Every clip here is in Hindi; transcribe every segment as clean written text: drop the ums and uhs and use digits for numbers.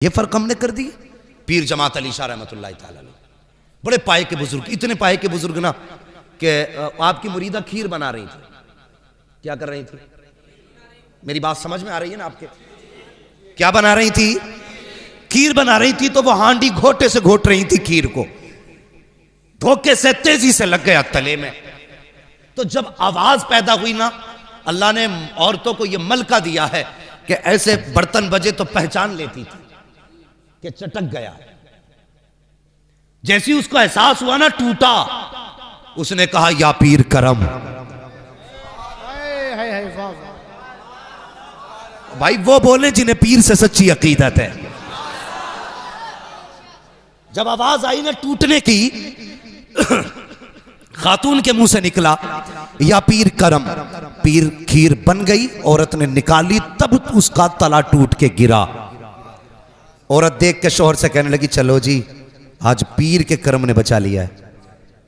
ये फर्क हमने कर दिया। पीर जमात अली शाह रहमतुल्लाह ताला अलैह बड़े पाए के बुजुर्ग, इतने पाए के बुजुर्ग ना कि आपकी मुरीदा खीर बना रही थी। क्या कर रही थी? मेरी बात समझ में आ रही है ना आपके? क्या बना रही थी? खीर बना रही थी। तो वो हांडी घोटे से घोट रही थी खीर को, धोखे से तेजी से लग गया तले में। तो जब आवाज पैदा हुई ना, अल्लाह ने औरतों को यह मलका दिया है कि ऐसे बर्तन बजे तो पहचान लेती थी कि चटक गया। जैसी उसको एहसास हुआ ना, टूटा, उसने कहा या पीर करम। भाई वो बोले जिन्हें पीर से सच्ची अकीदत है। जब आवाज आई ना टूटने की, खातून के मुंह से निकला या पीर करम। पीर खीर बन गई, औरत ने निकाली, तब उसका तला टूट के गिरा। औरत देख के शोहर से कहने लगी चलो जी, आज पीर के करम ने बचा लिया है,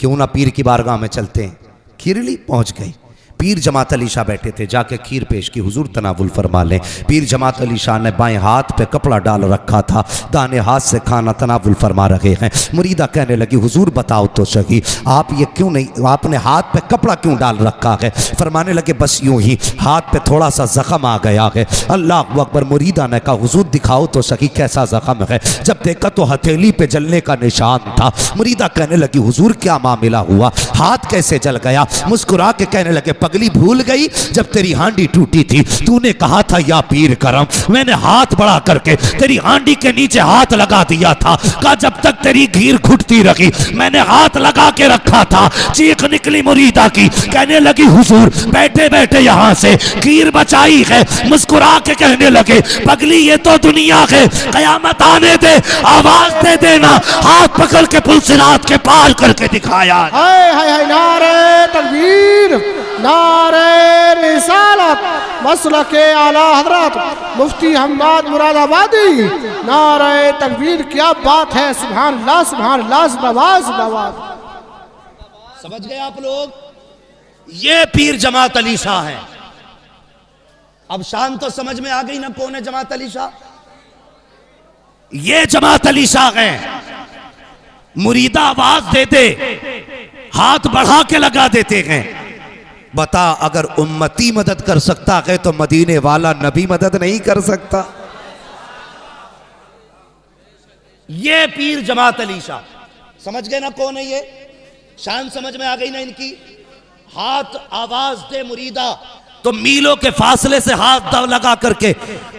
क्यों ना पीर की बारगाह में चलते हैं। खीरली पहुंच गई। पीर जमात अली शाह बैठे थे, जाके खीर पेश की, हुजूर तनावुल फरमा लें। पीर जमात अली शाह ने बाएं हाथ पे कपड़ा डाल रखा था, दाने हाथ से खाना तनावुल फरमा रहे हैं। मुरीदा कहने लगी हुजूर बताओ तो सही, आप ये क्यों नहीं, आपने हाथ पे कपड़ा क्यों डाल रखा है? फरमाने लगे बस यूं ही हाथ पे थोड़ा सा जख्म आ गया है। अल्लाह अकबर। मुरीदा ने कहा हुजूर दिखाओ तो सही कैसा जख्म है। जब देखा तो हथेली पे जलने का निशान था। मुरीदा कहने लगी हुजूर क्या मामला हुआ, हाथ कैसे जल गया? मुस्कुरा के कहने लगे पगली भूल गई जब तेरी हांडी टूटी थी, तूने कहा था या पीर करम, मैंने हाथ बढ़ा करके तेरी हांडी के नीचे हाथ लगा दिया था। कहा जब तक तेरी खीर घुटती रही मैंने हाथ लगा के रखा था। चीख निकली मुरीदा की, कहने लगी हुजूर बैठे बैठे यहां से खीर बचाई है। मुस्कुरा के कहने लगे पगली ये तो दुनिया है, कयामत आने दे, आवाज दे देना। हाथ पकड़ के पुलसिरात के पार करके दिखाया। हाय हाय हाय, नारे तकबीर, नारे रिसालत, मसलके आला हजरत मुफ्ती हम्माद मुरादाबादी, नारे तकबीर। क्या बात है, सुभान अल्लाह, सुभान अल्लाह, जिंदाबाद जिंदाबाद। समझ गए आप लोग? ये पीर जमात अली शाह है। अब शान तो समझ में आ गई ना कौन है जमात अली शाह? ये जमात अली शाह है। मुरीदा आवाज देते, हाथ बढ़ा के लगा देते हैं। बता अगर उम्मती मदद कर सकता है तो मदीने वाला नबी मदद नहीं कर सकता? ये पीर जमात अली शाह। समझ गए ना कौन है ये? शान समझ में आ गई ना इनकी? हाथ आवाज दे मुरीदा तो मीलों के फासले से हाथ लगा करके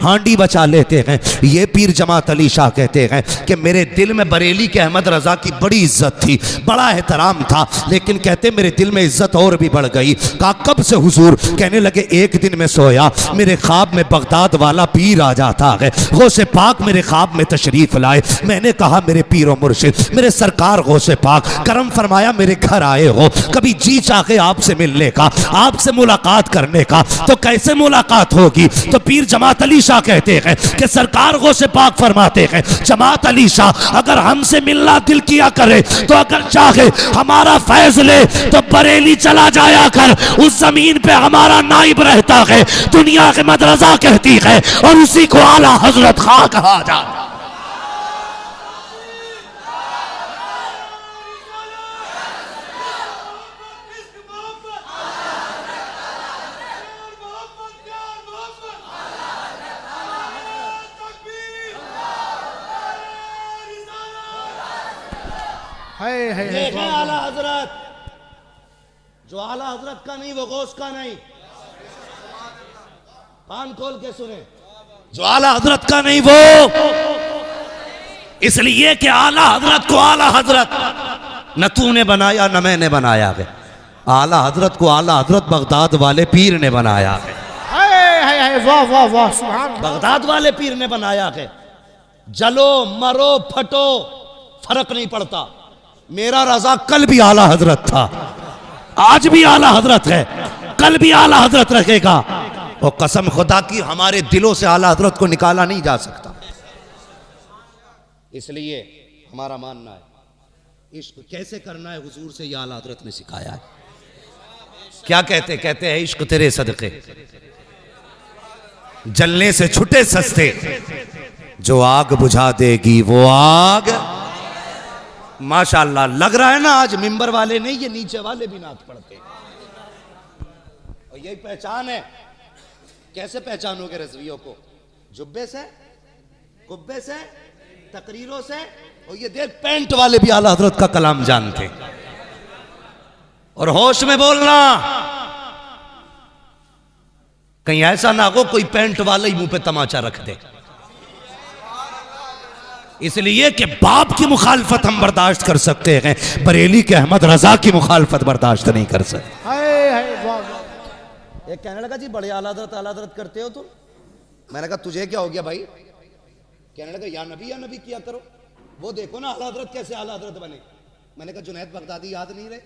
हांडी बचा लेते हैं। ये पीर जमात अली शाह कहते हैं कि मेरे दिल में बरेली के अहमद रजा की बड़ी इज्जत थी, बड़ा एहतराम था, लेकिन कहते मेरे दिल में इज्जत और भी बढ़ गई। कहा कब से हुजूर? कहने लगे एक दिन में सोया, मेरे ख्वाब में बगदाद वाला पीर आ जाता है, गौसे पाक मेरे ख्वाब में तशरीफ लाए। मैंने कहा मेरे पीर मुर्शिद, मेरे सरकार गौसे पाक करम फरमाया मेरे घर आए हो, कभी जी चाहे आपसे मिलने का, आपसे मुलाकात करने का। तो कैसे मुलाकात होगी? तो पीर जमात अली शाह कहते हैं कि सरकार गौसे पाक फरमाते हैं जमात अली शाह अगर हमसे मिलना दिल किया करे तो अगर चाहे हमारा फैज ले तो बरेली चला जाया कर, उस जमीन पे हमारा नाइब रहता है। दुनिया के मदरजा कहती है और उसी को आला हजरत खां कहा जाता। देखें आला हजरत, जो आला हजरत का नहीं वो गौस का नहीं। कान खोल के सुने, जो आला हजरत का नहीं वो, इसलिए कि आला हजरत को आला हजरत न तूने बनाया न मैंने बनाया है। आला हजरत को आला हजरत बगदाद वाले पीर ने बनाया है। वाह वाह वाह, सुभान। बगदाद वाले पीर ने बनाया है। जलो मरो फटो फर्क नहीं पड़ता। मेरा रजा कल भी आला हजरत था, आज भी आला हजरत है, कल भी आला हजरत रखेगा। और कसम खुदा की हमारे दिलों से आला हजरत को निकाला नहीं जा सकता। इसलिए हमारा मानना है इश्क कैसे करना है हुजूर से ये आला हजरत ने सिखाया है। क्या कहते? कहते हैं इश्क तेरे सदके जलने से छुटे सस्ते, जो आग बुझा देगी वो आग। माशाल्लाह, लग रहा है ना आज मिंबर वाले नहीं, ये नीचे वाले भी नात पढ़ते हैं। और यही पहचान है। कैसे पहचानोगे रज़वियों को? जुब्बे से, कुब्बे से, तकरीरों से। और ये देख, पैंट वाले भी आला हजरत का कलाम जानते। और होश में बोलना, कहीं ऐसा ना हो कोई पैंट वाला ही मुंह पे तमाचा रख दे। इसलिए कि बाप की मुखालफत हम बर्दाश्त कर सकते हैं, बरेली के अहमद रजा की मुखालफत बर्दाश्त नहीं कर सकते। एक कहने लगा जी बड़े आला हज़रत करते हो तुम। मैंने कहा तुझे क्या हो गया भाई? कहने लगा या नबी किया करो। वो देखो ना आला हज़रत कैसे आला हज़रत बने। मैंने कहा जुनैद बगदादी याद नहीं रहे?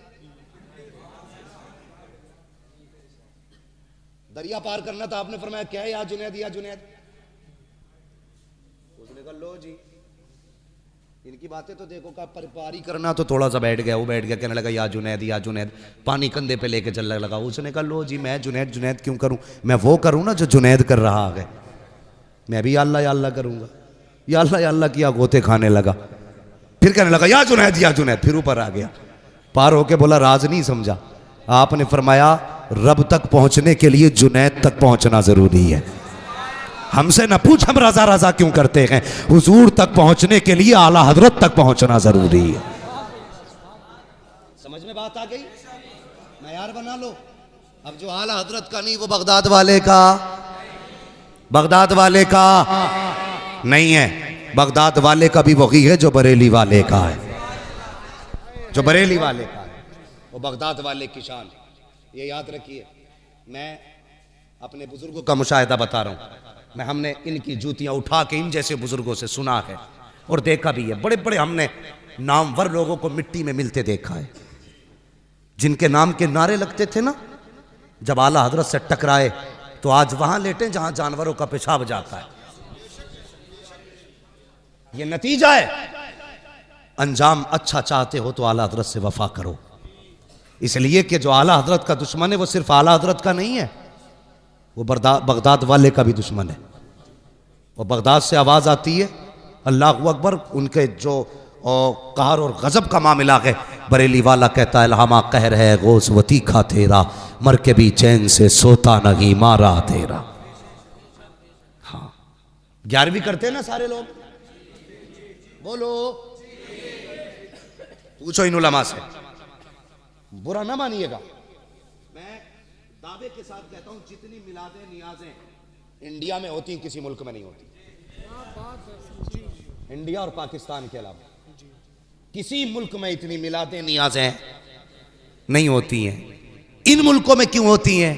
दरिया पार करना था, आपने फरमाया क्या है या जुनैद या जुनैद। उसने कहा लो जी इनकी बातें तो देखो, का पारी करना तो थोड़ा सा बैठ गया। वो बैठ गया, कहने लगा या जुनैद, पानी कंधे पे लेके चलने लगा। उसने कहा लो जी मैं जुनैद क्यों करूं, मैं वो करूं ना जो जुनैद कर रहा है। मैं भी अल्लाह या अल्लाह करूंगा। या अल्लाह किया, गोते खाने लगा। फिर कहने लगा या जुनैद, फिर ऊपर आ गया। पार होके बोला राज नहीं समझा। आपने फरमाया रब तक पहुंचने के लिए जुनैद तक पहुंचना जरूरी है। हमसे न पूछ हम रजा रजा क्यों करते हैं, हुजूर तक पहुंचने के लिए आला हजरत तक पहुंचना जरूरी है। समझ में बात आ गई? मयार बना लो। अब जो आला हजरत का नहीं वो बगदाद वाले का नहीं है। बगदाद वाले का भी वही है जो बरेली वाले का है। जो बरेली वाले का है वो बगदाद वाले की शान है। ये याद रखिए। मैं अपने बुजुर्गों का मुशाहिदा बता रहा हूं। हमने इनकी जूतियां उठा के इन जैसे बुजुर्गों से सुना है और देखा भी है। बड़े बड़े हमने नामवर लोगों को मिट्टी में मिलते देखा है, जिनके नाम के नारे लगते थे ना। जब आला हजरत से टकराए तो आज वहां लेटे जहां जानवरों का पेशाब जाता है। ये नतीजा है। अंजाम अच्छा चाहते हो तो आला हजरत से वफा करो। इसलिए कि जो आला हजरत का दुश्मन है वो सिर्फ आला हजरत का नहीं है, वो बगदाद वाले का भी दुश्मन है। वो बगदाद से आवाज़ आती है अल्लाहु अकबर, उनके जो कहर और गज़ब का मामला है। बरेली वाला कहता है लहामा कहर है गोस वती खा तेरा, मर के भी चैन से सोता नहीं मारा तेरा। हाँ 11वीं करते हैं ना सारे लोग, बोलो पूछो इन उलमा से, बुरा ना मानिएगा। मैं दावे के साथ कहता हूं जितनी मिलादें नियाजें इंडिया में होती किसी मुल्क में नहीं होती। इंडिया और पाकिस्तान के अलावा किसी मुल्क में इतनी मिलादें नियाजें नहीं होती हैं। इन मुल्कों में क्यों होती हैं?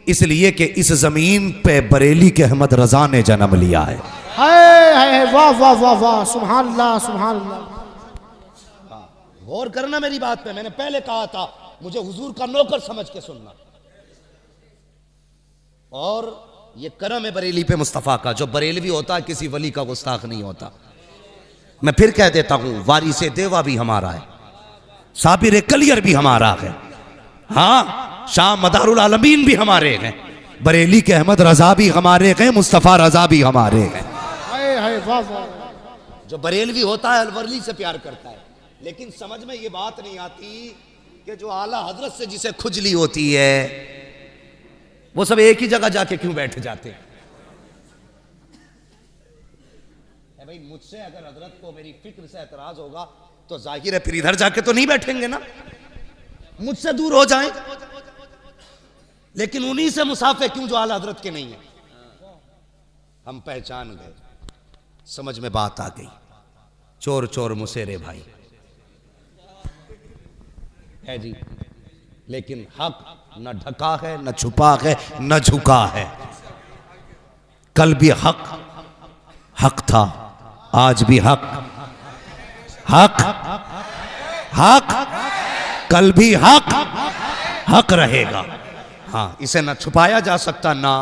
इसलिए कि इस जमीन पे बरेली के अहमद रजा ने जन्म लिया है। वाह वाह वाह वाह, सुभान अल्लाह सुभान अल्लाह। गौर करना मेरी बात पे। मैंने पहले कहा था मुझे हुजूर का नौकर समझ के सुनना। और ये करम है बरेली पे मुस्तफ़ा का। जो बरेलवी होता है किसी वली का गुस्ताख नहीं होता। मैं फिर कह देता हूं वारिसे देवा भी हमारा है, साबिर कलियर भी हमारा है, हाँ शाह मदारुल आलमीन भी हमारे हैं, बरेली के अहमद रजा भी हमारे हैं, मुस्तफ़ा रजा भी हमारे हैं। जो बरेलवी होता है अलवरली से प्यार करता है, लेकिन समझ में ये बात नहीं आती कि जो आला हजरत से जिसे खुजली होती है वो सब एक ही जगह जाके क्यों बैठ जाते हैं? भाई मुझसे अगर हजरत को मेरी फिक्र से एतराज होगा तो जाहिर है फिर इधर जाके तो नहीं बैठेंगे ना, मुझसे दूर हो जाएं। लेकिन उन्हीं से मुसाफे क्यों जो आला हजरत के नहीं है। हम पहचान गए, समझ में बात आ गई। चोर चोर मुसेरे भाई है जी, लेकिन हक न ढका है न छुपा है न झुका है। कल भी हक था, आज भी हक कल भी हक रहेगा। हाँ इसे ना छुपाया जा सकता ना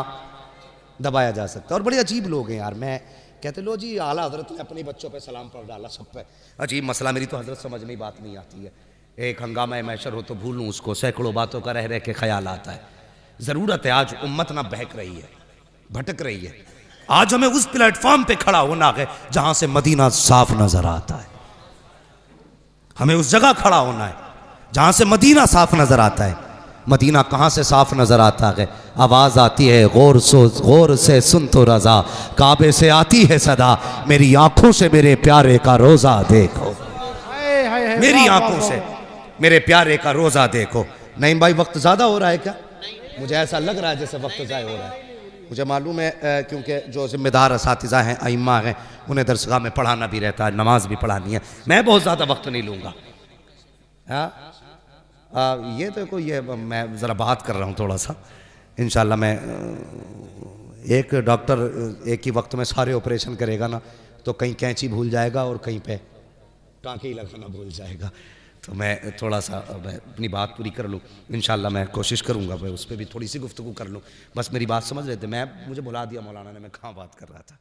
दबाया जा सकता। और बड़े अजीब लोग हैं यार। मैं कहते लो जी आला हजरत ने अपने बच्चों पे सलाम पढ़ डाला सब पे। अजीब मसला, मेरी तो हजरत समझ में बात नहीं आती है। एक हंगामा मैशर हो तो भूलूं उसको, सैकड़ों बातों का रह रह के ख्याल आता है। ज़रूरत है आज उम्मत ना बहक रही है, भटक रही है। आज हमें उस प्लेटफॉर्म पे खड़ा होना है जहां से मदीना साफ नजर आता है। हमें उस जगह खड़ा होना है जहां से मदीना साफ नजर आता है। मदीना कहां से साफ नजर आता है? आवाज आती है गौर से सुन तो रजा, काबे से आती है सदा, मेरी आंखों से मेरे प्यारे का रोजा देखो। मेरी आंखों से मेरे प्यारे का रोजा देखो। नहीं भाई, वक्त ज्यादा हो रहा है क्या? मुझे ऐसा लग रहा है जैसे वक्त ज़ाय हो रहा है। मुझे मालूम है क्योंकि जो ज़िम्मेदार असातिज़ा हैं, अइम्मा हैं, उन्हें दरसगाह में पढ़ाना भी रहता है, नमाज भी पढ़ानी है। मैं बहुत ज़्यादा वक्त नहीं लूँगा। ये तो कोई ये मैं ज़रा बात कर रहा हूँ थोड़ा सा। इंशाल्लाह मैं एक डॉक्टर एक ही वक्त में सारे ऑपरेशन करेगा ना, तो कहीं कैंची भूल जाएगा और कहीं पे टाँके ही लगाना भूल जाएगा। तो मैं थोड़ा सा अपनी बात पूरी कर लूँ। इंशाल्लाह मैं कोशिश करूँगा मैं उस पर भी थोड़ी सी गुफ्तगू कर लूँ। बस मेरी बात समझ रहे थे। मुझे बुला दिया मौलाना ने, मैं कहाँ बात कर रहा था।